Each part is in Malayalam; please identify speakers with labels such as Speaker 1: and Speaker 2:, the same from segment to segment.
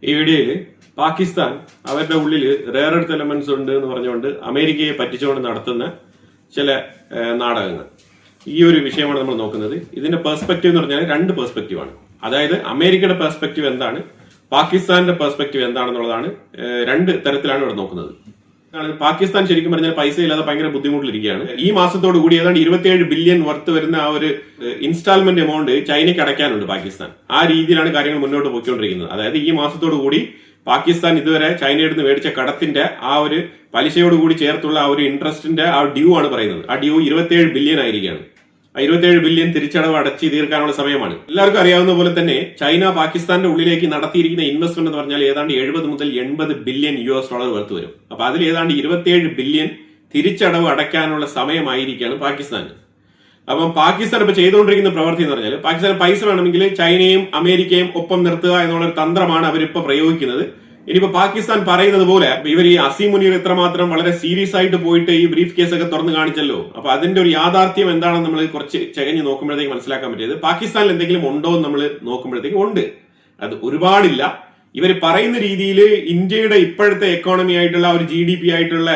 Speaker 1: ഈ വീഡിയോയിൽ പാകിസ്ഥാൻ അവരുടെ ഉള്ളിൽ റെയർ എർത്ത് എലമെന്റ്സ് ഉണ്ട് എന്ന് പറഞ്ഞുകൊണ്ട് അമേരിക്കയെ പറ്റിച്ചുകൊണ്ട് നടത്തുന്ന ചില നാടകങ്ങൾ. ഈ ഒരു വിഷയമാണ് നമ്മൾ നോക്കുന്നത്. ഇതിന്റെ പെർസ്പെക്റ്റീവ് എന്ന് പറഞ്ഞാൽ രണ്ട് പെർസ്പെക്റ്റീവാണ്. അതായത് അമേരിക്കയുടെ പെർസ്പെക്റ്റീവ് എന്താണ്, പാകിസ്ഥാന്റെ പെർസ്പെക്റ്റീവ് എന്താണെന്നുള്ളതാണ്. രണ്ട് തരത്തിലാണ് ഇവിടെ നോക്കുന്നത്. പാകിസ്ഥാൻ ശരിക്കും പറഞ്ഞാൽ പൈസ ഇല്ലാതെ ഭയങ്കര ബുദ്ധിമുട്ടിലിരിക്കുകയാണ്. ഈ മാസത്തോടു കൂടി ഏതാണ്ട് 27 ബില്യൺ വർത്ത് വരുന്ന ആ ഒരു ഇൻസ്റ്റാൾമെന്റ് എമൗണ്ട് ചൈനയ്ക്ക് അടയ്ക്കാനുണ്ട് പാകിസ്ഥാൻ. ആ രീതിയിലാണ് കാര്യങ്ങൾ മുന്നോട്ട് പോയിക്കൊണ്ടിരിക്കുന്നത്. അതായത് ഈ മാസത്തോടു കൂടി പാകിസ്ഥാൻ ഇതുവരെ ചൈനയുടെ നിന്ന് മേടിച്ച കടത്തിന്റെ ആ ഒരു പലിശയോടുകൂടി ചേർത്തുള്ള ആ ഒരു ഇൻട്രസ്റ്റിന്റെ ആ ഡ്യൂ ആണ് പറയുന്നത്. ആ ഡ്യൂ 27 ബില്യൺ ആയിരിക്കുകയാണ്. ആ 27 ബില്യൺ തിരിച്ചടവ് അടച്ചു തീർക്കാനുള്ള സമയമാണ്. എല്ലാവർക്കും അറിയാവുന്ന പോലെ തന്നെ ചൈന പാകിസ്ഥാന്റെ ഉള്ളിലേക്ക് നടത്തിയിരിക്കുന്ന ഇൻവെസ്റ്റ്മെന്റ് എന്ന് പറഞ്ഞാൽ ഏതാണ്ട് 70 മുതൽ 80 ബില്യൺ US$ വർത്ത് വരും. അപ്പൊ അതിൽ ഏതാണ്ട് 27 ബില്യൺ തിരിച്ചടവ് അടയ്ക്കാനുള്ള സമയമായിരിക്കുകയാണ് പാകിസ്ഥാന്. അപ്പം പാകിസ്ഥാൻ ഇപ്പൊ ചെയ്തുകൊണ്ടിരിക്കുന്ന പ്രവൃത്തി എന്ന് പറഞ്ഞാൽ പാകിസ്ഥാൻ പൈസ വേണമെങ്കിൽ ചൈനയും അമേരിക്കയും ഒപ്പം നിർത്തുക എന്നുള്ളൊരു തന്ത്രമാണ് അവരിപ്പോ പ്രയോഗിക്കുന്നത്. ഇനിയിപ്പോ പാകിസ്ഥാൻ പറയുന്നത് പോലെ ഇവർ ഈ അസീം മുനീർ ഇത്രമാത്രം വളരെ സീരിയസ് ആയിട്ട് പോയിട്ട് ഈ ബ്രീഫ് കേസ് ഒക്കെ തുറന്നു കാണിച്ചല്ലോ. അപ്പൊ അതിന്റെ ഒരു യാഥാർത്ഥ്യം എന്താണെന്ന് നമ്മൾ കുറച്ച് ചകഞ്ഞ് നോക്കുമ്പോഴത്തേക്ക് മനസ്സിലാക്കാൻ പറ്റിയത് പാകിസ്ഥാനിൽ എന്തെങ്കിലും ഉണ്ടോ എന്ന് നമ്മൾ നോക്കുമ്പോഴത്തേക്ക് ഉണ്ട്. അത് ഒരുപാടില്ല. ഇവർ പറയുന്ന രീതിയിൽ ഇന്ത്യയുടെ ഇപ്പോഴത്തെ എക്കോണമി ആയിട്ടുള്ള ഒരു GDP ആയിട്ടുള്ള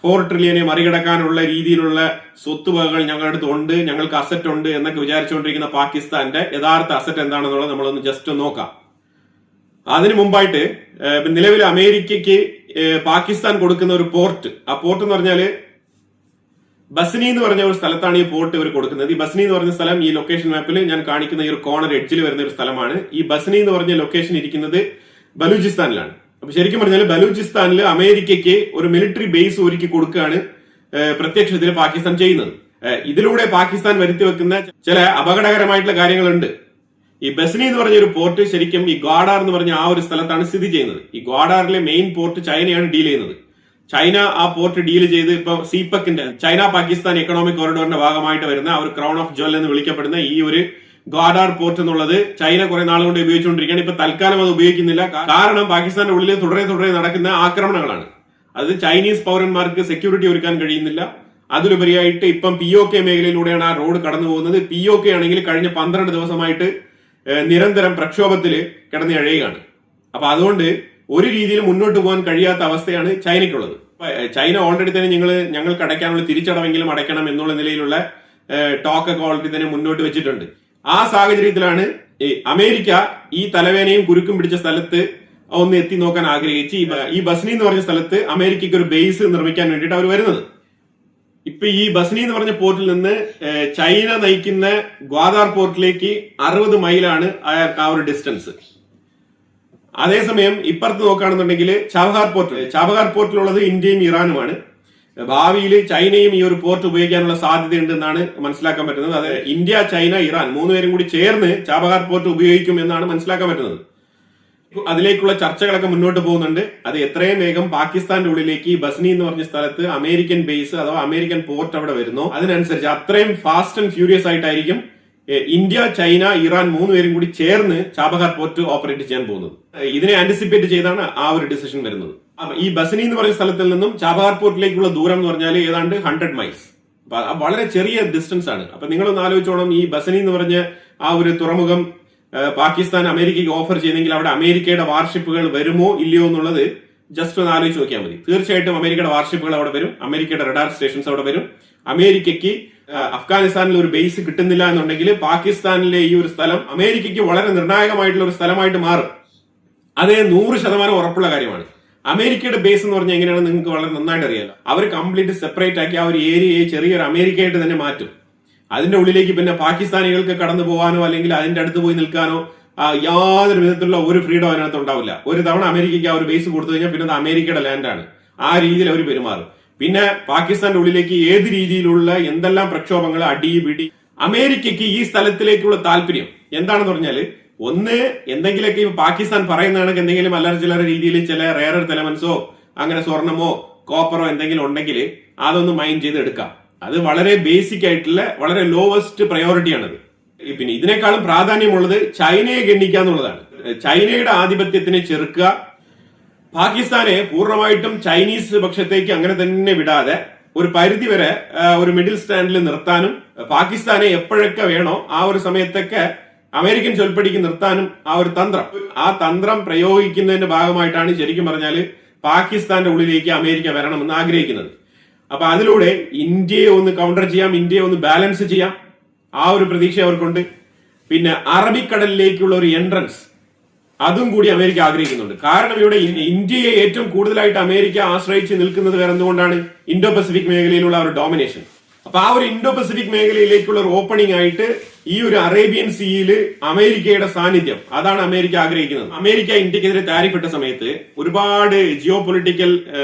Speaker 1: 4 ട്രില്യനെ മറികടക്കാനുള്ള രീതിയിലുള്ള സ്വത്തുവകകൾ ഞങ്ങളുടെ അടുത്ത് ഉണ്ട്, ഞങ്ങൾക്ക് അസറ്റ് ഉണ്ട് എന്നൊക്കെ വിചാരിച്ചുകൊണ്ടിരിക്കുന്ന പാകിസ്ഥാന്റെ യഥാർത്ഥ അസറ്റ് എന്താണെന്നുള്ളത് നമ്മളൊന്ന് ജസ്റ്റ് നോക്കാം. അതിനു മുമ്പായിട്ട് നിലവിൽ അമേരിക്കയ്ക്ക് പാകിസ്ഥാൻ കൊടുക്കുന്ന ഒരു പോർട്ട്, ആ പോർട്ട് എന്ന് പറഞ്ഞാല് ബസ്നി എന്ന് പറഞ്ഞ ഒരു സ്ഥലത്താണ് ഈ പോർട്ട് ഇവർ കൊടുക്കുന്നത്. ഈ ബസ്നി എന്ന് പറഞ്ഞ സ്ഥലം ഈ ലൊക്കേഷൻ മാപ്പിൽ ഞാൻ കാണിക്കുന്ന ഈ ഒരു കോർണർ എഡ്ജിൽ വരുന്ന ഒരു സ്ഥലമാണ്. ഈ ബസ്നി എന്ന് പറഞ്ഞ ലൊക്കേഷൻ ഇരിക്കുന്നത് ബലൂചിസ്ഥാനിലാണ്. അപ്പൊ ശരിക്കും പറഞ്ഞാൽ ബലൂചിസ്ഥാനിൽ അമേരിക്കയ്ക്ക് ഒരു മിലിറ്ററി ബേസ് ഒരുക്കി കൊടുക്കുകയാണ് പ്രത്യക്ഷത്തിൽ പാകിസ്ഥാൻ ചെയ്യുന്നത്. ഇതിലൂടെ പാകിസ്ഥാൻ വരുത്തി വെക്കുന്ന ചില അപകടകരമായിട്ടുള്ള കാര്യങ്ങളുണ്ട്. ഈ ബസ്നി എന്ന് പറഞ്ഞ ഒരു പോർട്ട് ശരിക്കും ഈ ഗ്വാഡാർ എന്ന് പറഞ്ഞ ആ ഒരു സ്ഥലത്താണ് സ്ഥിതി ചെയ്യുന്നത്. ഈ ഗ്വാഡാറിലെ മെയിൻ പോർട്ട് ചൈനയാണ് ഡീൽ ചെയ്യുന്നത്. ചൈന ആ പോർട്ട് ഡീൽ ചെയ്ത് ഇപ്പൊ സിപെക്കിന്റെ ചൈന പാകിസ്ഥാൻ എക്കണോമിക് കോറിഡോറിന്റെ ഭാഗമായിട്ട് വരുന്ന ആ ഒരു ക്രൗൺ ഓഫ് ജ്വൽ എന്ന് വിളിക്കപ്പെടുന്ന ഈ ഒരു ഗ്വാഡാർ പോർട്ട് എന്നുള്ളത് ചൈന കുറെ നാൾ കൊണ്ട് ഉപയോഗിച്ചുകൊണ്ടിരിക്കുകയാണ്. ഇപ്പൊ തൽക്കാലം അത് ഉപയോഗിക്കുന്നില്ല. കാരണം പാകിസ്ഥാന്റെ ഉള്ളിൽ തുടരെ നടക്കുന്ന ആക്രമണങ്ങളാണ്. അത് ചൈനീസ് പൗരന്മാർക്ക് സെക്യൂരിറ്റി ഒരുക്കാൻ കഴിയുന്നില്ല. അതിലുപരിയായിട്ട് ഇപ്പം POK മേഖലയിലൂടെയാണ് ആ റോഡ് കടന്നു പോകുന്നത്. POK ആണെങ്കിൽ കഴിഞ്ഞ 12 ദിവസമായിട്ട് നിരന്തരം പ്രക്ഷോഭത്തിൽ കിടന്ന് എഴയുകയാണ്. അപ്പൊ അതുകൊണ്ട് ഒരു രീതിയിൽ മുന്നോട്ട് പോകാൻ കഴിയാത്ത അവസ്ഥയാണ് ചൈനയ്ക്കുള്ളത്. ചൈന ഓൾറെഡി തന്നെ ഞങ്ങൾക്ക് അടയ്ക്കാനുള്ള തിരിച്ചടവെങ്കിലും അടയ്ക്കണം എന്നുള്ള നിലയിലുള്ള ടോക്കൊക്കെ ഓൾറെഡി തന്നെ മുന്നോട്ട് വെച്ചിട്ടുണ്ട്. ആ സാഹചര്യത്തിലാണ് അമേരിക്ക ഈ തലവേനയും കുരുക്കും പിടിച്ച സ്ഥലത്ത് ഒന്ന് എത്തി നോക്കാൻ ആഗ്രഹിച്ച് ഈ ബസ്നി എന്ന് പറഞ്ഞ സ്ഥലത്ത് അമേരിക്കയ്ക്ക് ഒരു ബേസ് നിർമ്മിക്കാൻ വേണ്ടിയിട്ട് അവർ വരുന്നത്. ഇപ്പൊ ഈ ബസ്നി എന്ന് പറഞ്ഞ പോർട്ടിൽ നിന്ന് ചൈന നയിക്കുന്ന ഗ്വാദാർ പോർട്ടിലേക്ക് 60 മൈലാണ് ആ ഒരു ഡിസ്റ്റൻസ്. അതേസമയം ഇപ്പുറത്ത് നോക്കുകയാണെന്നുണ്ടെങ്കിൽ ചാബഹാർ പോർട്ടിലുള്ളത് ഇന്ത്യയും ഇറാനുമാണ്. ഭാവിയിൽ ചൈനയും ഈ ഒരു പോർട്ട് ഉപയോഗിക്കാനുള്ള സാധ്യതയുണ്ടെന്നാണ് മനസ്സിലാക്കാൻ പറ്റുന്നത്. അത് ഇന്ത്യ, ചൈന, ഇറാൻ 3 പേരും കൂടി ചേർന്ന് ചാബഹാർ പോർട്ട് ഉപയോഗിക്കും എന്നാണ് മനസ്സിലാക്കാൻ പറ്റുന്നത്. അതിലേക്കുള്ള ചർച്ചകളൊക്കെ മുന്നോട്ട് പോകുന്നുണ്ട്. അത് എത്രയും വേഗം പാകിസ്ഥാന്റെ ഉള്ളിലേക്ക് ഈ ബസ്നി എന്ന് പറഞ്ഞ സ്ഥലത്ത് അമേരിക്കൻ ബേസ് അഥവാ അമേരിക്കൻ പോർട്ട് അവിടെ വരുന്നു, അതിനനുസരിച്ച് അത്രയും ഫാസ്റ്റ് ആൻഡ് ഫ്യൂരിയസ് ആയിട്ടായിരിക്കും ഇന്ത്യ, ചൈന, ഇറാൻ 3 പേരും കൂടി ചേർന്ന് ചാബഹാർ പോർട്ട് ഓപ്പറേറ്റ് ചെയ്യാൻ പോകുന്നത്. ഇതിനെ ആന്റിസിപ്പേറ്റ് ചെയ്താണ് ആ ഒരു ഡിസിഷൻ വരുന്നത്. ഈ ബസ്നി എന്ന് പറഞ്ഞ സ്ഥലത്തിൽ നിന്നും ചാബഹാർ പോർട്ടിലേക്കുള്ള ദൂരം എന്ന് പറഞ്ഞാൽ ഏതാണ്ട് 100 മൈൽസ്. വളരെ ചെറിയ ഡിസ്റ്റൻസ് ആണ്. അപ്പൊ നിങ്ങളൊന്ന് ആലോചിച്ചോണം, ഈ ബസ്നി എന്ന് പറഞ്ഞ ആ ഒരു തുറമുഖം പാകിസ്ഥാൻ അമേരിക്കയ്ക്ക് ഓഫർ ചെയ്തെങ്കിൽ അവിടെ അമേരിക്കയുടെ വാർഷിപ്പുകൾ വരുമോ ഇല്ലയോ എന്നുള്ളത് ജസ്റ്റ് ഒന്ന് ആലോചിച്ച് നോക്കിയാൽ മതി. തീർച്ചയായിട്ടും അമേരിക്കയുടെ വാർഷിപ്പുകൾ അവിടെ വരും, അമേരിക്കയുടെ റഡാർ സ്റ്റേഷൻസ് അവിടെ വരും. അമേരിക്കയ്ക്ക് അഫ്ഗാനിസ്ഥാനിൽ ഒരു ബേസ് കിട്ടുന്നില്ല എന്നുണ്ടെങ്കിൽ പാകിസ്ഥാനിലെ ഈ ഒരു സ്ഥലം അമേരിക്കയ്ക്ക് വളരെ നിർണായകമായിട്ടുള്ള ഒരു സ്ഥലമായിട്ട് മാറും. അത് 100% ഉറപ്പുള്ള കാര്യമാണ്. അമേരിക്കയുടെ ബേസ് എന്ന് പറഞ്ഞാൽ എങ്ങനെയാണെന്ന് നിങ്ങൾക്ക് വളരെ നന്നായിട്ട് അറിയാലോ. അവർ കംപ്ലീറ്റ് സെപ്പറേറ്റ് ആക്കി ആ ഒരു ഏരിയയെ ചെറിയൊരു അമേരിക്കയായിട്ട് തന്നെ മാറ്റും. അതിന്റെ ഉള്ളിലേക്ക് പിന്നെ പാകിസ്ഥാനികൾക്ക് കടന്നു പോകാനോ അല്ലെങ്കിൽ അതിന്റെ അടുത്ത് പോയി നിൽക്കാനോ യാതൊരു വിധത്തിലുള്ള ഒരു ഫ്രീഡം അതിനകത്ത് ഉണ്ടാവില്ല. ഒരു തവണ അമേരിക്കയ്ക്ക് ആ ഒരു ബേസ് കൊടുത്തു കഴിഞ്ഞാൽ പിന്നെ അത് അമേരിക്കയുടെ ലാൻഡാണ്. ആ രീതിയിൽ അവർ പെരുമാറും. പിന്നെ പാകിസ്ഥാന്റെ ഉള്ളിലേക്ക് ഏത് രീതിയിലുള്ള എന്തെല്ലാം പ്രക്ഷോഭങ്ങൾ, അടിപിടി. അമേരിക്കയ്ക്ക് ഈ സ്ഥലത്തിലേക്കുള്ള താല്പര്യം എന്താണെന്ന് പറഞ്ഞാല്, ഒന്ന് എന്തെങ്കിലുമൊക്കെ പാകിസ്ഥാൻ പറയുന്ന കണക്ക് എന്തെങ്കിലും അല്ലറ ചില്ലറ രീതിയിൽ ചില റെയർ എർത്ത് എലമെന്റ്സോ അങ്ങനെ സ്വർണമോ കോപ്പറോ എന്തെങ്കിലും ഉണ്ടെങ്കിൽ അതൊന്ന് മൈൻഡ് ചെയ്ത് എടുക്കാം. അത് വളരെ ബേസിക് ആയിട്ടുള്ള വളരെ ലോവസ്റ്റ് പ്രയോറിറ്റിയാണത്. പിന്നെ ഇതിനേക്കാളും പ്രാധാന്യമുള്ളത് ചൈനയെ ഗണ്ണിക്കുക എന്നുള്ളതാണ്. ചൈനയുടെ ആധിപത്യത്തിനെ ചെറുക്കുക, പാകിസ്ഥാനെ പൂർണ്ണമായിട്ടും ചൈനീസ് പക്ഷത്തേക്ക് അങ്ങനെ തന്നെ വിടാതെ ഒരു പരിധി വരെ ഒരു മിഡിൽ സ്റ്റാൻഡിൽ നിർത്താനും പാകിസ്ഥാനെ എപ്പോഴൊക്കെ വേണോ ആ ഒരു സമയത്തൊക്കെ അമേരിക്കൻ ചൊൽപ്പടിക്ക് നിർത്താനും ആ തന്ത്രം പ്രയോഗിക്കുന്നതിന്റെ ഭാഗമായിട്ടാണ് ശരിക്കും പറഞ്ഞാൽ പാകിസ്ഥാന്റെ ഉള്ളിലേക്ക് അമേരിക്ക വരണമെന്ന് ആഗ്രഹിക്കുന്നത്. അപ്പൊ അതിലൂടെ ഇന്ത്യയെ ഒന്ന് കൗണ്ടർ ചെയ്യാം, ഇന്ത്യയെ ഒന്ന് ബാലൻസ് ചെയ്യാം, ആ ഒരു പ്രതീക്ഷ അവർക്കുണ്ട്. പിന്നെ അറബിക്കടലിലേക്കുള്ള ഒരു എൻട്രൻസ് അതും കൂടി അമേരിക്ക ആഗ്രഹിക്കുന്നുണ്ട്. കാരണം ഇവിടെ ഇന്ത്യയെ ഏറ്റവും കൂടുതലായിട്ട് അമേരിക്ക ആശ്രയിച്ച് നിൽക്കുന്നത് വേറെ എന്തുകൊണ്ടാണ്? ഇൻഡോ പസഫിക് മേഖലയിലുള്ള ഒരു ഡോമിനേഷൻ. അപ്പൊ ആ ഒരു ഇൻഡോ പസഫിക് മേഖലയിലേക്കുള്ള ഒരു ഓപ്പണിംഗ് ആയിട്ട് ഈ ഒരു അറേബ്യൻ സീയില് അമേരിക്കയുടെ സാന്നിധ്യം, അതാണ് അമേരിക്ക ആഗ്രഹിക്കുന്നത്. അമേരിക്ക ഇന്ത്യക്കെതിരെ താരിഫ് ഇട്ട സമയത്ത് ഒരുപാട് ജിയോ പൊളിറ്റിക്കൽ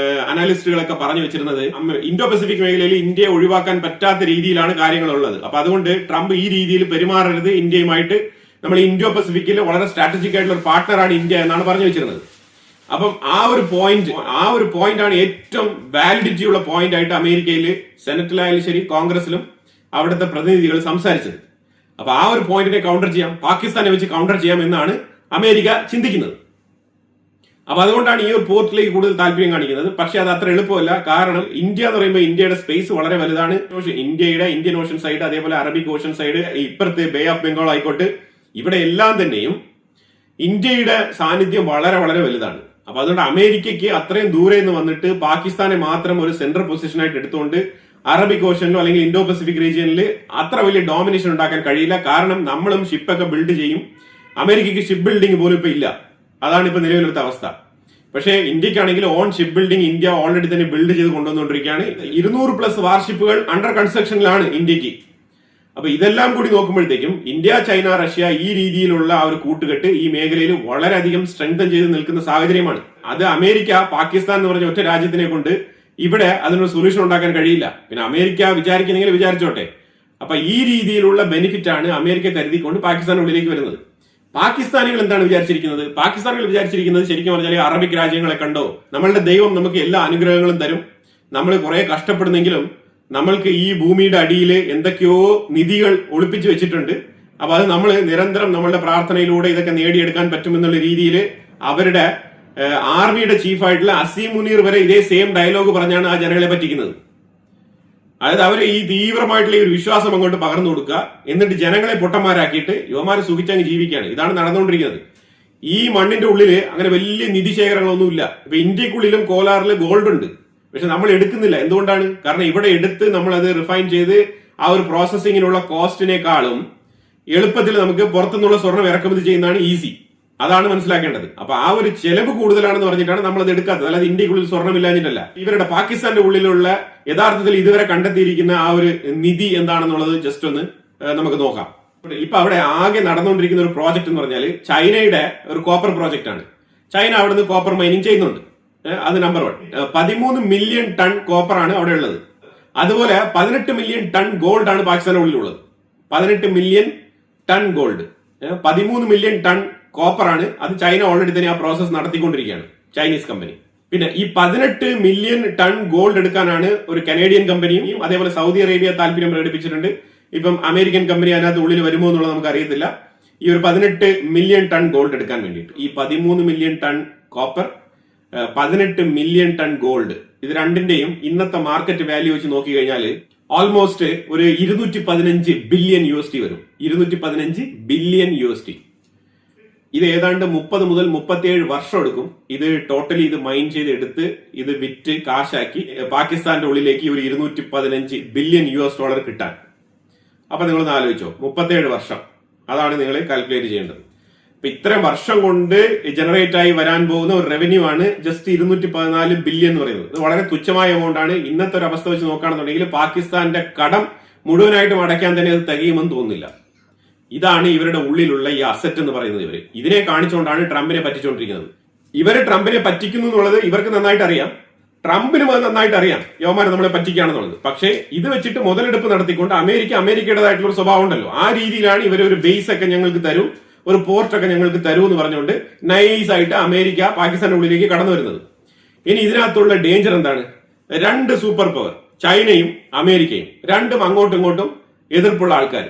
Speaker 1: അനാലിസ്റ്റുകളൊക്കെ പറഞ്ഞു വെച്ചിരുന്നത് ഇൻഡോ പസഫിക് മേഖലയിൽ ഇന്ത്യയെ ഒഴിവാക്കാൻ പറ്റാത്ത രീതിയിലാണ് കാര്യങ്ങളുള്ളത്. അപ്പൊ അതുകൊണ്ട് ട്രംപ് ഈ രീതിയിൽ പെരുമാറരുത്, ഇന്ത്യയുമായിട്ട് നമ്മൾ ഇൻഡോ പസഫിക്കിൽ വളരെ സ്ട്രാറ്റജിക് ആയിട്ടുള്ള ഒരു പാർട്ണറാണ് ഇന്ത്യ എന്നാണ് പറഞ്ഞു വെച്ചിരുന്നത്. അപ്പം ആ ഒരു പോയിന്റ് ആണ് ഏറ്റവും വാലിഡിറ്റി ഉള്ള പോയിന്റ് ആയിട്ട് അമേരിക്കയിൽ സെനറ്റിലായാലും ശരി കോൺഗ്രസിലും അവിടുത്തെ പ്രതിനിധികൾ സംസാരിച്ചത്. അപ്പൊ ആ ഒരു പോയിന്റിനെ കൗണ്ടർ ചെയ്യാം, പാകിസ്ഥാനെ വെച്ച് കൗണ്ടർ ചെയ്യാം എന്നാണ് അമേരിക്ക ചിന്തിക്കുന്നത്. അപ്പൊ അതുകൊണ്ടാണ് ഈ ഒരു പോർട്ടിലേക്ക് കൂടുതൽ താല്പര്യം കാണിക്കുന്നത്. പക്ഷെ അത് അത്ര എളുപ്പമല്ല. കാരണം ഇന്ത്യ എന്ന് പറയുമ്പോൾ ഇന്ത്യയുടെ സ്പേസ് വളരെ വലുതാണ്. ഇന്ത്യൻ ഓഷൻ സൈഡ്, അതേപോലെ അറബിക് ഓഷൻ സൈഡ്, ഇപ്പുറത്ത് ബേ ഓഫ് ബംഗാൾ ആയിക്കോട്ടെ, ഇവിടെ എല്ലാം തന്നെയും ഇന്ത്യയുടെ സാന്നിധ്യം വളരെ വളരെ വലുതാണ്. അപ്പൊ അതുകൊണ്ട് അമേരിക്കയ്ക്ക് അത്രയും ദൂരെ നിന്ന് വന്നിട്ട് പാകിസ്ഥാനെ മാത്രം ഒരു സെൻട്രൽ പൊസിഷനായിട്ട് എടുത്തുകൊണ്ട് അറബിക് ഓഷനിലോ അല്ലെങ്കിൽ ഇൻഡോ പസഫിക് റീജിയനിൽ അത്ര വലിയ ഡോമിനേഷൻ ഉണ്ടാക്കാൻ കഴിയില്ല. കാരണം നമ്മളും ഷിപ്പൊക്കെ ബിൽഡ് ചെയ്യും, അമേരിക്കയ്ക്ക് ഷിപ്പ് ബിൽഡിംഗ് പോലും ഇപ്പൊ ഇല്ല. അതാണ് ഇപ്പൊ നിലവിലത്തെ അവസ്ഥ. പക്ഷേ ഇന്ത്യക്കാണെങ്കിൽ on ship building India already തന്നെ ബിൽഡ് ചെയ്ത് കൊണ്ടുവന്നുകൊണ്ടിരിക്കുകയാണ്. 200+ വാർഷിപ്പുകൾ അണ്ടർ കൺസ്ട്രക്ഷനിലാണ് ഇന്ത്യക്ക്. അപ്പൊ ഇതെല്ലാം കൂടി നോക്കുമ്പോഴത്തേക്കും ഇന്ത്യ, ചൈന, റഷ്യ ഈ രീതിയിലുള്ള ആ ഒരു കൂട്ടുകെട്ട് ഈ മേഖലയിൽ വളരെയധികം സ്ട്രെങ്തൻ ചെയ്ത് നിൽക്കുന്ന സാഹചര്യമാണ്. അത് അമേരിക്ക, പാകിസ്ഥാൻ എന്ന് പറഞ്ഞ ഒറ്റ രാജ്യത്തിനെ കൊണ്ട് ഇവിടെ അതിനൊരു സൊല്യൂഷൻ ഉണ്ടാക്കാൻ കഴിയില്ല. പിന്നെ അമേരിക്ക വിചാരിക്കുന്നെങ്കിൽ വിചാരിച്ചോട്ടെ. അപ്പൊ ഈ രീതിയിലുള്ള ബെനിഫിറ്റ് ആണ് അമേരിക്ക കരുതിക്കൊണ്ട് പാകിസ്ഥാനുള്ളിലേക്ക് വരുന്നത്. പാകിസ്ഥാനികൾ എന്താണ് വിചാരിച്ചിരിക്കുന്നത്? പാകിസ്ഥാനികൾ വിചാരിച്ചിരിക്കുന്നത് ശരിക്കും പറഞ്ഞാൽ അറബിക് രാജ്യങ്ങളെ കണ്ടോ, നമ്മളുടെ ദൈവം നമുക്ക് എല്ലാ അനുഗ്രഹങ്ങളും തരും, നമ്മൾ കുറെ കഷ്ടപ്പെടുന്നെങ്കിലും നമ്മൾക്ക് ഈ ഭൂമിയുടെ അടിയിൽ എന്തൊക്കെയോ നിധികൾ ഒളിപ്പിച്ചു വെച്ചിട്ടുണ്ട്, അപ്പൊ അത് നമ്മൾ നിരന്തരം നമ്മളുടെ പ്രാർത്ഥനയിലൂടെ ഇതൊക്കെ നേടിയെടുക്കാൻ പറ്റുമെന്നുള്ള രീതിയിൽ അവരുടെ ആർമിയുടെ ചീഫായിട്ടുള്ള അസീം മുനീർ വരെ ഇതേ സെയിം ഡയലോഗ് പറഞ്ഞാണ് ആ ജനങ്ങളെ പറ്റിക്കുന്നത്. അതായത് അവരെ ഈ തീവ്രമായിട്ടുള്ള ഒരു വിശ്വാസം അങ്ങോട്ട് പകർന്നു കൊടുക്കുക, എന്നിട്ട് ജനങ്ങളെ പൊട്ടന്മാരാക്കിയിട്ട് യുവമാരെ സുഖിച്ചങ്ങ് ജീവിക്കുകയാണ്. ഇതാണ് നടന്നുകൊണ്ടിരിക്കുന്നത്. ഈ മണ്ണിന്റെ ഉള്ളിൽ അങ്ങനെ വലിയ നിധി ശേഖരങ്ങളൊന്നുമില്ല. ഇപ്പൊ ഇന്ത്യക്കുള്ളിലും കോലാറിൽ ഗോൾഡ് ഉണ്ട്, പക്ഷെ നമ്മൾ എടുക്കുന്നില്ല. എന്തുകൊണ്ടാണ്? കാരണം ഇവിടെ എടുത്ത് നമ്മൾ അത് റിഫൈൻ ചെയ്ത് ആ ഒരു പ്രോസസ്സിങ്ങിനുള്ള കോസ്റ്റിനേക്കാളും എളുപ്പത്തിൽ നമുക്ക് പുറത്തുനിന്നുള്ള സ്വർണം ഇറക്കുമതി ചെയ്യുന്നതാണ് ഈസി. അതാണ് മനസ്സിലാക്കേണ്ടത്. അപ്പൊ ആ ഒരു ചെലവ് കൂടുതലാണെന്ന് പറഞ്ഞിട്ടാണ് നമ്മൾ അത് എടുക്കാത്തത്. അല്ലാതെ ഇന്ത്യക്കുള്ളിൽ സ്വർണം ഇല്ലാഞ്ഞിട്ടല്ല. ഇവരുടെ പാകിസ്ഥാന്റെ ഉള്ളിലുള്ള യഥാർത്ഥത്തിൽ ഇതുവരെ കണ്ടെത്തിയിരിക്കുന്ന ആ ഒരു നിധി എന്താണെന്നുള്ളത് ജസ്റ്റ് ഒന്ന് നമുക്ക് നോക്കാം. ഇപ്പൊ അവിടെ ആകെ നടന്നുകൊണ്ടിരിക്കുന്ന ഒരു പ്രോജക്ട് എന്ന് പറഞ്ഞാൽ ചൈനയുടെ ഒരു കോപ്പർ പ്രോജക്റ്റ് ആണ്. ചൈന അവിടെ നിന്ന് കോപ്പർ മൈനിങ് ചെയ്യുന്നുണ്ട്. അത് നമ്പർ 1. 13 മില്യൺ ടൺ കോപ്പർ ആണ് അവിടെ ഉള്ളത്. അതുപോലെ 18 മില്യൺ ടൺ ഗോൾഡ് ആണ് പാകിസ്ഥാന്റെ ഉള്ളിലുള്ളത്. 18 million ton gold, 13 million ton copper ആണ്. അത് ചൈന ഓൾറെഡി തന്നെ ആ പ്രോസസ് നടത്തിക്കൊണ്ടിരിക്കുകയാണ്, ചൈനീസ് കമ്പനി. പിന്നെ ഈ 18 മില്യൺ ടൺ ഗോൾഡ് എടുക്കാനാണ് ഒരു കനേഡിയൻ കമ്പനിയും അതേപോലെ സൗദി അറേബ്യ താല്പര്യം പ്രകടിപ്പിച്ചിട്ടുണ്ട്. ഇപ്പം അമേരിക്കൻ കമ്പനി അതിനകത്ത് ഉള്ളിൽ വരുമോ എന്നുള്ളത് നമുക്ക് അറിയത്തില്ല. ഈ ഒരു 18 മില്യൺ ടൺ ഗോൾഡ് എടുക്കാൻ വേണ്ടിയിട്ട് ഈ 13 million ton copper, 18 million ton gold, ഇത് രണ്ടിന്റെയും ഇന്നത്തെ മാർക്കറ്റ് വാല്യൂ വെച്ച് നോക്കി കഴിഞ്ഞാൽ ഓൾമോസ്റ്റ് ഒരു 215 ബില്യൺ USD വരും. 215 ബില്യൺ USD. ഇത് ഏതാണ്ട് 30 മുതൽ 37 വർഷം എടുക്കും. ഇത് ടോട്ടലി ഇത് മൈൻ ചെയ്ത് എടുത്ത് ഇത് വിറ്റ് കാശാക്കി പാകിസ്ഥാന്റെ ഉള്ളിലേക്ക് ഒരു 215 ബില്യൺ US$ കിട്ടാൻ. അപ്പൊ നിങ്ങളൊന്ന് ആലോചിച്ചോ, 37 വർഷം. അതാണ് നിങ്ങൾ കാൽക്കുലേറ്റ് ചെയ്യേണ്ടത്. അപ്പൊ ഇത്രയും വർഷം കൊണ്ട് ജനറേറ്റ് ആയി വരാൻ പോകുന്ന ഒരു റവന്യൂ ആണ് ജസ്റ്റ് 214 ബില്യൺ എന്ന് പറയുന്നത്. ഇത് വളരെ തുച്ഛമായ എമൗണ്ട് ആണ്. ഇന്നത്തെ ഒരു അവസ്ഥ വെച്ച് നോക്കുകയാണെന്നുണ്ടെങ്കിൽ പാകിസ്ഥാന്റെ കടം മുഴുവനായിട്ടും അടയ്ക്കാൻ തന്നെ അത് തികയുമെന്ന് തോന്നുന്നില്ല. ഇതാണ് ഇവരുടെ ഉള്ളിലുള്ള ഈ അസറ്റ് എന്ന് പറയുന്നത്. ഇതിനെ കാണിച്ചുകൊണ്ടാണ് ട്രംപിനെ പറ്റിച്ചുകൊണ്ടിരിക്കുന്നത്. ഇവര് ട്രംപിനെ പറ്റിക്കുന്നു എന്നുള്ളത് ഇവർക്ക് നന്നായിട്ട് അറിയാം, ട്രംപിനും അത് നന്നായിട്ട് അറിയാം യവന്മാരെ നമ്മളെ പറ്റിക്കുകയാണെന്നുള്ളത്. പക്ഷേ ഇത് വെച്ചിട്ട് മുതലെടുപ്പ് നടത്തിക്കൊണ്ട് അമേരിക്കയുടേതായിട്ടുള്ള ഒരു സ്വഭാവം ഉണ്ടല്ലോ, ആ രീതിയിലാണ് ഇവരൊരു ബേസ് ഒക്കെ ഞങ്ങൾക്ക് തരൂ, ഒരു പോർട്ടൊക്കെ ഞങ്ങൾക്ക് തരൂ എന്ന് പറഞ്ഞുകൊണ്ട് നൈസായിട്ട് അമേരിക്ക പാകിസ്ഥാന്റെ ഉള്ളിലേക്ക് കടന്നു വരുന്നത്. ഇനി ഇതിനകത്തുള്ള ഡേഞ്ചർ എന്താണ്? 2 സൂപ്പർ പവർ, ചൈനയും അമേരിക്കയും, രണ്ടും അങ്ങോട്ടും ഇങ്ങോട്ടും എതിർപ്പുള്ള ആൾക്കാർ.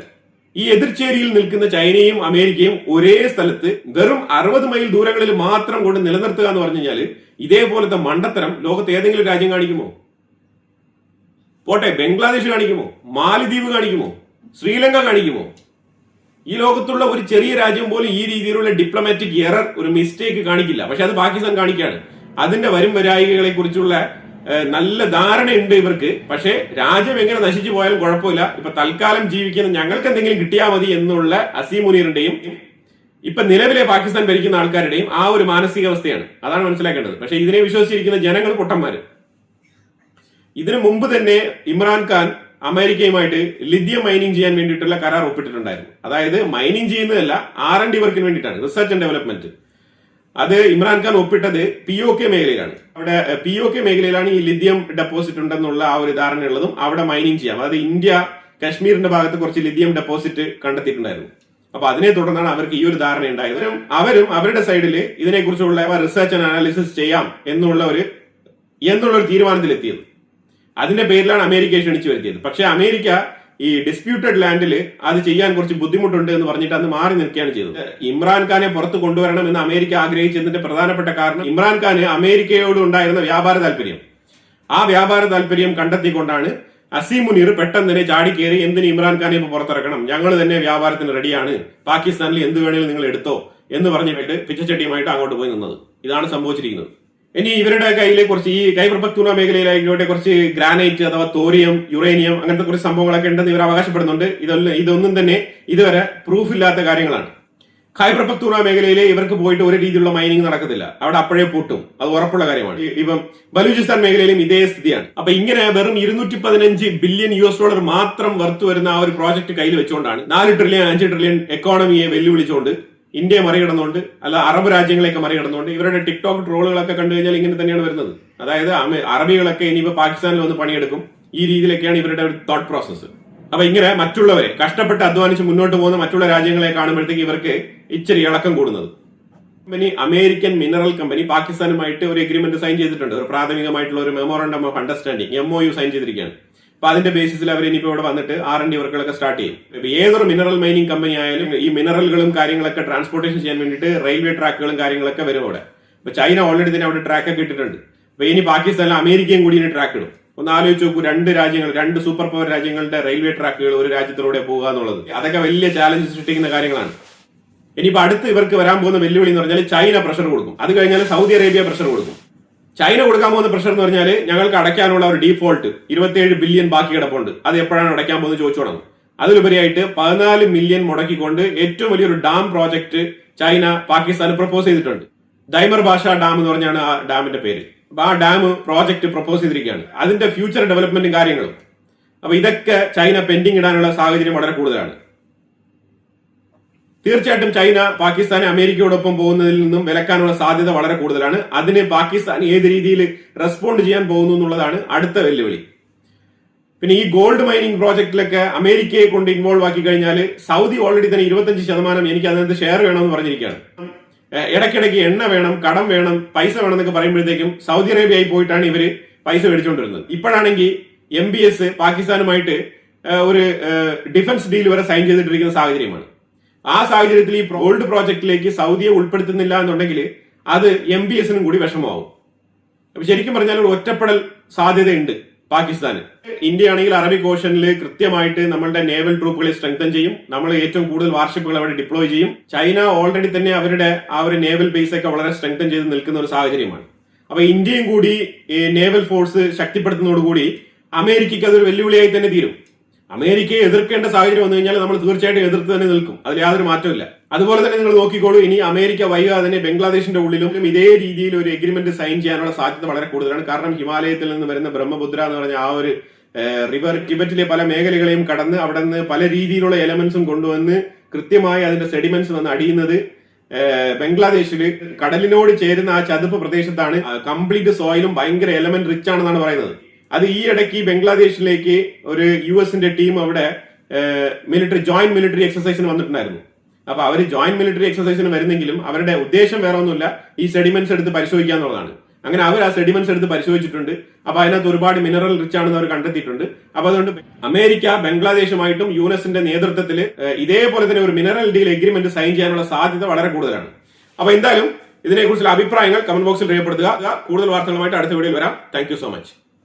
Speaker 1: ഈ എതിർചേരിയിൽ നിൽക്കുന്ന ചൈനയും അമേരിക്കയും ഒരേ സ്ഥലത്ത് വെറും 60 മൈൽ ദൂരങ്ങളിൽ മാത്രം കൊണ്ട് നിലനിർത്തുക എന്ന് പറഞ്ഞു കഴിഞ്ഞാൽ ഇതേപോലത്തെ മണ്ടത്തരം ലോകത്ത് ഏതെങ്കിലും രാജ്യം കാണിക്കുമോ? പോട്ടെ, ബംഗ്ലാദേശ് കാണിക്കുമോ? മാലിദ്വീപ് കാണിക്കുമോ? ശ്രീലങ്ക കാണിക്കുമോ? ഈ ലോകത്തുള്ള ഒരു ചെറിയ രാജ്യം പോലും ഈ രീതിയിലുള്ള ഡിപ്ലോമാറ്റിക് എറർ, ഒരു മിസ്റ്റേക്ക് കാണിക്കില്ല. പക്ഷെ അത് പാകിസ്ഥാൻ കാണിക്കുകയാണ്. അതിന്റെ വരും വരായികളെ കുറിച്ചുള്ള നല്ല ധാരണയുണ്ട് ഇവർക്ക്. പക്ഷെ രാജ്യം എങ്ങനെ നശിച്ചു പോയാലും കുഴപ്പമില്ല, ഇപ്പൊ തൽക്കാലം ജീവിക്കുന്ന ഞങ്ങൾക്ക് എന്തെങ്കിലും കിട്ടിയാൽ മതി എന്നുള്ള അസീം മുനീറിന്റെയും ഇപ്പൊ നിലവിലെ പാകിസ്ഥാൻ ഭരിക്കുന്ന ആൾക്കാരുടെയും ആ ഒരു മാനസികാവസ്ഥയാണ്. അതാണ് മനസ്സിലാക്കേണ്ടത്. പക്ഷെ ഇതിനെ വിശ്വസിച്ചിരിക്കുന്ന ജനങ്ങൾ പൊട്ടന്മാര്. ഇതിനു മുമ്പ് തന്നെ ഇമ്രാൻഖാൻ അമേരിക്കയുമായിട്ട് ലിഥിയം മൈനിങ് ചെയ്യാൻ വേണ്ടിയിട്ടുള്ള കരാർ ഒപ്പിട്ടിട്ടുണ്ടായിരുന്നു. അതായത് മൈനിങ് ചെയ്യുന്നതല്ല, R&D വർക്കിന് വേണ്ടിയിട്ടാണ്, റിസർച്ച് ആൻഡ് ഡെവലപ്മെന്റ്. അത് ഇമ്രാൻഖാൻ ഒപ്പിട്ടത് POK മേഖലയിലാണ്. അവിടെ POK മേഖലയിലാണ് ഈ ലിഥിയം ഡെപ്പോസിറ്റ് ഉണ്ടെന്നുള്ള ആ ഒരു ധാരണയുള്ളതും അവിടെ മൈനിങ് ചെയ്യാം. അതായത് ഇന്ത്യ കശ്മീരിന്റെ ഭാഗത്ത് കുറച്ച് ലിഥിയം ഡെപ്പോസിറ്റ് കണ്ടെത്തിയിട്ടുണ്ടായിരുന്നു. അപ്പൊ അതിനെ തുടർന്നാണ് അവർക്ക് ഈ ഒരു ധാരണ ഉണ്ടായത്. അവരും അവരുടെ സൈഡിൽ ഇതിനെക്കുറിച്ചുള്ള റിസർച്ച് ആൻഡ് അനാലിസിസ് ചെയ്യാം എന്നുള്ള ഒരു തീരുമാനത്തിലെത്തിയത്. അതിന്റെ പേരിലാണ് അമേരിക്കയെ ക്ഷണിച്ചു വരുത്തിയത്. പക്ഷെ അമേരിക്ക ഈ ഡിസ്പ്യൂട്ടഡ് ലാൻഡിൽ അത് ചെയ്യാൻ കുറച്ച് ബുദ്ധിമുട്ടുണ്ട് എന്ന് പറഞ്ഞിട്ട് അന്ന് മാറി നിൽക്കുകയാണ് ചെയ്തത്. ഇമ്രാൻഖാനെ പുറത്ത് കൊണ്ടുവരണം എന്ന് അമേരിക്ക ആഗ്രഹിച്ചതിന്റെ പ്രധാനപ്പെട്ട കാരണം ഇമ്രാൻഖാന് അമേരിക്കയോട് ഉണ്ടായിരുന്ന വ്യാപാര താല്പര്യം. ആ വ്യാപാര താല്പര്യം കണ്ടെത്തിക്കൊണ്ടാണ് അസീം മുനീർ പെട്ടെന്ന് തന്നെ ചാടിക്കേറി എന്തിന് ഇമ്രാൻഖാനെ ഇപ്പൊ പുറത്തിറക്കണം, ഞങ്ങൾ തന്നെ വ്യാപാരത്തിന് റെഡിയാണ്, പാകിസ്ഥാനിൽ എന്ത് വേണമെങ്കിലും നിങ്ങൾ എടുത്തോ എന്ന് പറഞ്ഞിട്ട് പിച്ചച്ചട്ടിയുമായിട്ട് അങ്ങോട്ട് പോയി നിന്നത്. ഇതാണ് സംഭവിച്ചിരിക്കുന്നത്. ഇനി ഇവരുടെ കയ്യിലെ കുറച്ച് ഈ ഖൈബർ പഖ്തൂൺഖ്വ മേഖലയിലായിക്കോട്ടെ കുറച്ച് ഗ്രാനൈറ്റ് അഥവാ തോറിയം, യുറേനിയം അങ്ങനത്തെ കുറച്ച് സംഭവങ്ങളൊക്കെ ഉണ്ടെന്ന് ഇവർ അവകാശപ്പെടുന്നുണ്ട്. ഇതൊന്നും തന്നെ ഇതുവരെ പ്രൂഫ് ഇല്ലാത്ത കാര്യങ്ങളാണ്. ഖൈബർ പഖ്തൂൺഖ്വ മേഖലയിൽ ഇവർക്ക് പോയിട്ട് ഒരു രീതിയിലുള്ള മൈനിങ് നടക്കത്തില്ല, അവിടെ അപ്പോഴേ പൂട്ടും, അത് ഉറപ്പുള്ള കാര്യമാണ്. ഇപ്പം ബലൂചിസ്ഥാൻ മേഖലയിലും ഇതേ സ്ഥിതിയാണ്. അപ്പൊ ഇങ്ങനെ വെറും $215 ബില്യൺ മാത്രം വർത്ത് വരുന്ന ആ ഒരു പ്രോജക്ട് കയ്യിൽ വെച്ചുകൊണ്ടാണ് 4 ട്രില്യൺ 5 ട്രില്യൺ എക്കോണമിയെ വെല്ലുവിളിച്ചുകൊണ്ട് ഇന്ത്യയെ മറികടന്നുകൊണ്ട് അല്ല അറബ് രാജ്യങ്ങളെയൊക്കെ മറികടന്നുകൊണ്ട് ഇവരുടെ ടിക്ടോക്ക് ട്രോളുകളൊക്കെ കണ്ടു കഴിഞ്ഞാൽ ഇങ്ങനെ തന്നെയാണ് വരുന്നത്. അതായത് അറബികളൊക്കെ ഇനിയിപ്പോ പാകിസ്ഥാനിൽ വന്ന് പണിയെടുക്കും, ഈ രീതിയിലൊക്കെയാണ് ഇവരുടെ ഒരു തോട്ട് പ്രോസസ്സ്. അപ്പൊ ഇങ്ങനെ മറ്റുള്ളവരെ കഷ്ടപ്പെട്ട് അധ്വാനിച്ച് മുന്നോട്ട് പോകുന്ന മറ്റുള്ള രാജ്യങ്ങളെ കാണുമ്പോഴത്തേക്ക് ഇവർക്ക് ഇച്ചിരി ഇളക്കം കൂടുന്നത്. അമേരിക്കൻ മിനറൽ കമ്പനി പാകിസ്ഥാനുമായിട്ട് ഒരു എഗ്രിമെന്റ് സൈൻ ചെയ്തിട്ടുണ്ട്. ഒരു പ്രാഥമികമായിട്ടുള്ള ഒരു memorandum of understanding MOU sign ചെയ്തിരിക്കുകയാണ്. അപ്പൊ അതിന്റെ ബേസിസിൽ അവർ ഇനിയിപ്പോ ഇവിടെ വന്നിട്ട് R&D വർക്കുകളൊക്കെ സ്റ്റാർട്ട് ചെയ്യും. ഇപ്പൊ ഏതൊരു മിനറൽ മൈനിങ് കമ്പനി ആയാലും ഈ മിനറലുകളും കാര്യങ്ങളൊക്കെ ട്രാൻസ്പോർട്ടേഷൻ ചെയ്യാൻ വേണ്ടിയിട്ട് റെയിൽവേ ട്രാക്കുകളും കാര്യങ്ങളൊക്കെ വരും അവിടെ. ഇപ്പൊ ചൈന ഓൾറെഡി തന്നെ അവിടെ ട്രാക്കൊക്കെ ഇട്ടിട്ടുണ്ട്. അപ്പൊ ഇനി പാകിസ്ഥാനിൽ അമേരിക്കയും കൂടി ഇനി ട്രാക്ക് ഇടും. ഒന്ന് ആലോചിച്ച് നോക്കൂ, രണ്ട് സൂപ്പർ പവർ രാജ്യങ്ങളുടെ റെയിൽവേ ട്രാക്കുകൾ ഒരു രാജ്യത്തിലൂടെ പോകുക എന്നുള്ളത് അതൊക്കെ വലിയ ചാലഞ്ച് സൃഷ്ടിക്കുന്ന കാര്യങ്ങളാണ്. ഇനിയിപ്പോ അടുത്ത് ഇവർക്ക് വരാൻ പോകുന്ന വെല്ലുവിളി എന്ന് പറഞ്ഞാൽ ചൈന പ്രഷർ കൊടുക്കും, അത് കഴിഞ്ഞാൽ സൗദി അറേബ്യ പ്രഷർ കൊടുക്കും. ചൈന കൊടുക്കാൻ പോകുന്ന പ്രഷർ എന്ന് പറഞ്ഞാൽ ഞങ്ങൾക്ക് അടയ്ക്കാനുള്ള ഒരു ഡീഫോൾട്ട് 27 ബില്യൺ ബാക്കി കിടപ്പുണ്ട്, അത് എപ്പോഴാണ് അടയ്ക്കാൻ പോകുന്നത് ചോദിച്ചു തുടങ്ങും. അതിലുപരിയായിട്ട് 14 മില്യൺ മുടക്കിക്കൊണ്ട് ഏറ്റവും വലിയൊരു ഡാം പ്രോജക്ട് ചൈന പാകിസ്ഥാന് പ്രപ്പോസ് ചെയ്തിട്ടുണ്ട്. ദൈമർ ഭാഷ ഡാം എന്ന് പറഞ്ഞാണ് ആ ഡാമിന്റെ പേര്. അപ്പൊ ആ ഡാം പ്രോജക്ട് പ്രപ്പോസ് ചെയ്തിരിക്കുകയാണ്, അതിന്റെ ഫ്യൂച്ചർ ഡെവലപ്മെന്റും കാര്യങ്ങളും. അപ്പൊ ഇതൊക്കെ ചൈന പെൻഡിങ് ഇടാനുള്ള സാഹചര്യം വളരെ കൂടുതലാണ്. തീർച്ചയായിട്ടും ചൈന പാകിസ്ഥാനെ അമേരിക്കയോടൊപ്പം പോകുന്നതിൽ നിന്നും വിലക്കാനുള്ള സാധ്യത വളരെ കൂടുതലാണ്. അതിന് പാകിസ്ഥാൻ ഏത് രീതിയിൽ റെസ്പോണ്ട് ചെയ്യാൻ പോകുന്നു എന്നുള്ളതാണ് അടുത്ത വെല്ലുവിളി. പിന്നെ ഈ ഗോൾഡ് മൈനിങ് പ്രോജക്റ്റിലൊക്കെ അമേരിക്കയെ കൊണ്ട് ഇൻവോൾവ് ആക്കി കഴിഞ്ഞാൽ സൗദി ഓൾറെഡി തന്നെ 25% എനിക്ക് അതിനകത്ത് ഷെയർ വേണമെന്ന് പറഞ്ഞിരിക്കുകയാണ്. ഇടയ്ക്കിടയ്ക്ക് എണ്ണ വേണം, കടം വേണം, പൈസ വേണം എന്നൊക്കെ പറയുമ്പോഴത്തേക്കും സൗദി അറേബ്യയിൽ പോയിട്ടാണ് ഇവര് പൈസ മേടിച്ചുകൊണ്ടിരുന്നത്. ഇപ്പോഴാണെങ്കിൽ MBS പാകിസ്ഥാനുമായിട്ട് ഒരു ഡിഫൻസ് ഡീൽ വരെ സൈൻ ചെയ്തിട്ടിരിക്കുന്ന സാഹചര്യമാണ്. ആ സാഹചര്യത്തിൽ ഈ ഗോൾഡ് പ്രോജക്റ്റിലേക്ക് സൗദിയെ ഉൾപ്പെടുത്തുന്നില്ല എന്നുണ്ടെങ്കിൽ അത് MBSനും കൂടി വിഷമമാവും. അപ്പൊ ശരിക്കും പറഞ്ഞാൽ ഒരു ഒറ്റപ്പെടൽ സാധ്യതയുണ്ട് പാകിസ്ഥാന്. ഇന്ത്യ ആണെങ്കിൽ അറബിക് ഓഷനിൽ കൃത്യമായിട്ട് നമ്മളുടെ നേവൽ ട്രൂപ്പുകളെ സ്ട്രെങ്തൻ ചെയ്യും, നമ്മൾ ഏറ്റവും കൂടുതൽ വാർഷിപ്പുകൾ അവിടെ ഡിപ്ലോയ് ചെയ്യും. ചൈന ഓൾറെഡി തന്നെ അവരുടെ ആ ഒരു നേവൽ ബേസ് ഒക്കെ വളരെ സ്ട്രെങ്തൻ ചെയ്ത് നിൽക്കുന്ന ഒരു സാഹചര്യമാണ്. അപ്പൊ ഇന്ത്യയും കൂടി നേവൽ ഫോഴ്സ് ശക്തിപ്പെടുത്തുന്നതോടുകൂടി അമേരിക്കയ്ക്ക് അതൊരു വെല്ലുവിളിയായി തന്നെ തീരും. അമേരിക്കയെ എതിർക്കേണ്ട സാഹചര്യം വന്നു കഴിഞ്ഞാൽ നമ്മൾ തീർച്ചയായിട്ടും എതിർത്ത് തന്നെ നിൽക്കും, അതിൽ യാതൊരു മാറ്റമില്ല. അതുപോലെ തന്നെ നിങ്ങൾ നോക്കിക്കോളൂ, ഇനി അമേരിക്ക വൈകാതെ തന്നെ ബംഗ്ലാദേശിന്റെ ഉള്ളിലും ഇതേ രീതിയിൽ ഒരു എഗ്രിമെന്റ് സൈൻ ചെയ്യാനുള്ള സാധ്യത വളരെ കൂടുതലാണ്. കാരണം ഹിമാലയത്തിൽ നിന്ന് വരുന്ന ബ്രഹ്മപുത്ര എന്ന് പറഞ്ഞ ആ ഒരു റിവർ ടിബറ്റിലെ പല മേഖലകളെയും കടന്ന് അവിടെ നിന്ന് പല രീതിയിലുള്ള എലമെന്റ്സും കൊണ്ടുവന്ന് കൃത്യമായി അതിന്റെ സെഡിമെന്റ്സ് വന്ന് അടിയുന്നത് ബംഗ്ലാദേശിൽ കടലിനോട് ചേരുന്ന ആ ചതുപ്പ് പ്രദേശത്താണ്. കംപ്ലീറ്റ് സോയിലും ഭയങ്കര എലമെന്റ് റിച്ച് ആണെന്നാണ് പറയുന്നത്. അത് ഈ ഇടയ്ക്ക് ബംഗ്ലാദേശിലേക്ക് ഒരു US ടീം അവിടെ ജോയിന്റ് മിലിറ്ററി എക്സസൈസിന് വന്നിട്ടുണ്ടായിരുന്നു. അപ്പൊ അവർ ജോയിന്റ് മിലിറ്ററി എക്സസൈസിന് വരുന്നെങ്കിലും അവരുടെ ഉദ്ദേശം വേറെ ഒന്നുമില്ല, ഈ സെഡിമെന്റ്സ് എടുത്ത് പരിശോധിക്കുക എന്നുള്ളതാണ്. അങ്ങനെ അവർ ആ സെഡിമെന്റ്സ് എടുത്ത് പരിശോധിച്ചിട്ടുണ്ട്. അപ്പൊ അതിനകത്ത് ഒരുപാട് മിനറൽ റിച്ച് ആണെന്ന് അവർ കണ്ടെത്തിയിട്ടുണ്ട്. അപ്പൊ അതുകൊണ്ട് അമേരിക്ക ബംഗ്ലാദേശുമായിട്ടും യുഎസിന്റെ നേതൃത്വത്തിൽ ഇതേപോലെ തന്നെ ഒരു മിനറൽ ഡീൽ എഗ്രിമെന്റ് സൈൻ ചെയ്യാനുള്ള സാധ്യത വളരെ കൂടുതലാണ്. അപ്പൊ എന്തായാലും ഇതിനെക്കുറിച്ചുള്ള അഭിപ്രായങ്ങൾ കമന്റ് ബോക്സിൽ രേഖപ്പെടുത്തുക. കൂടുതൽ വാർത്തകളുമായിട്ട് അടുത്ത വീഡിയോയിൽ വരാം. Thank you so much.